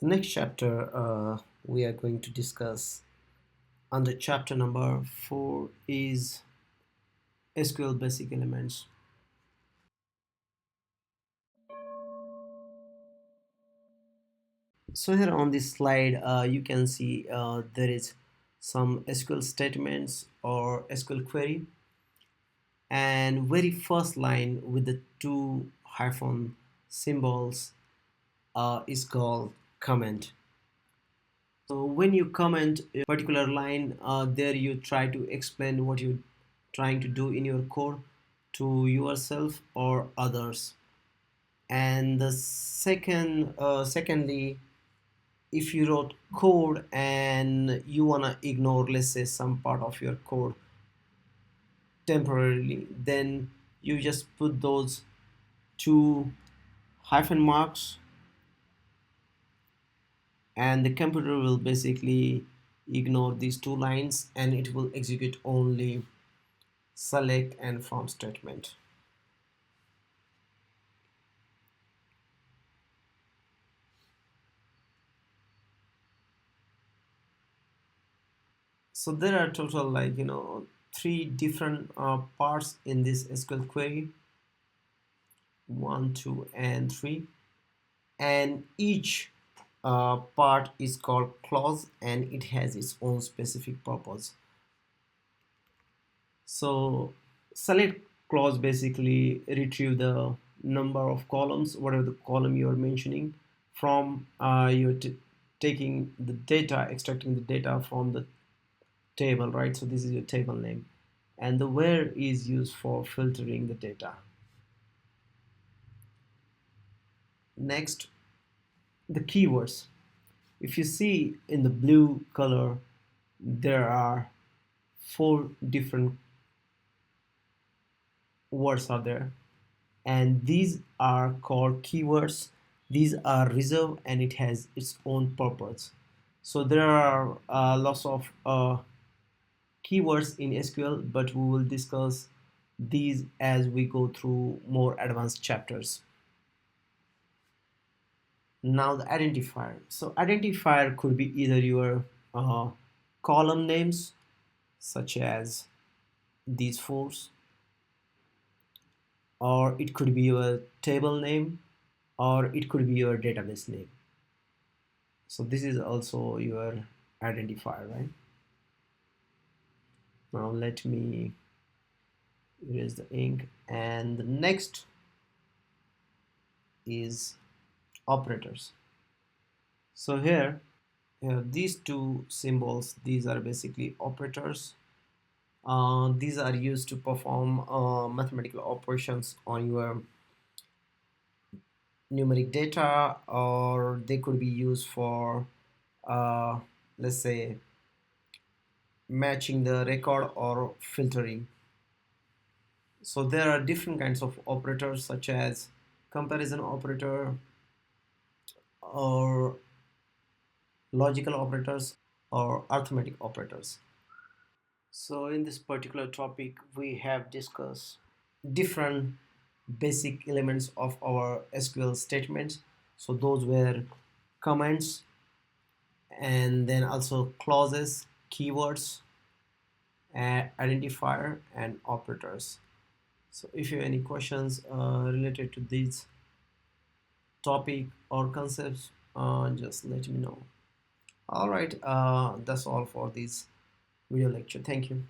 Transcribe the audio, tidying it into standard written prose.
The next chapter we are going to discuss under chapter number 4 is SQL Basic Elements. So here on this slide you can see there is some SQL statements or SQL query, and very first line with the two hyphen symbols is called comment. So when you comment a particular line, there you try to explain what you're trying to do in your code to yourself or others. And the secondly, if you wrote code and you wanna ignore, let's say, some part of your code temporarily, then you just put those two hyphen marks, and the computer will basically ignore these two lines and it will execute only select and from statement. So there are total three different parts in this SQL query: 1, 2, and 3, and each part is called clause and it has its own specific purpose. So select clause basically retrieve the number of columns, whatever the column you are mentioning, from you're taking the data, extracting the data from the table, right? So this is your table name, and the where is used for filtering the data. Next, the keywords. If you see in the blue color, there are four different words are there, and these are called keywords. These are reserved and it has its own purpose. So there are lots of keywords in SQL, but we will discuss these as we go through more advanced chapters. Now the identifier. So identifier could be either your column names, such as these four, or it could be your table name, or it could be your database name. So this is also your identifier, right? Now let me erase the ink, and the next is operators. So here these two symbols, these are basically operators. These are used to perform mathematical operations on your numeric data, or they could be used for uh, let's say matching the record or filtering. So there are different kinds of operators, such as comparison operator or logical operators or arithmetic operators. So in this particular topic we have discussed different basic elements of our SQL statements. So those were comments, and then also clauses, keywords, identifier, and operators. So if you have any questions related to these topic or concepts, just let me know. All right, that's all for this video lecture. Thank you.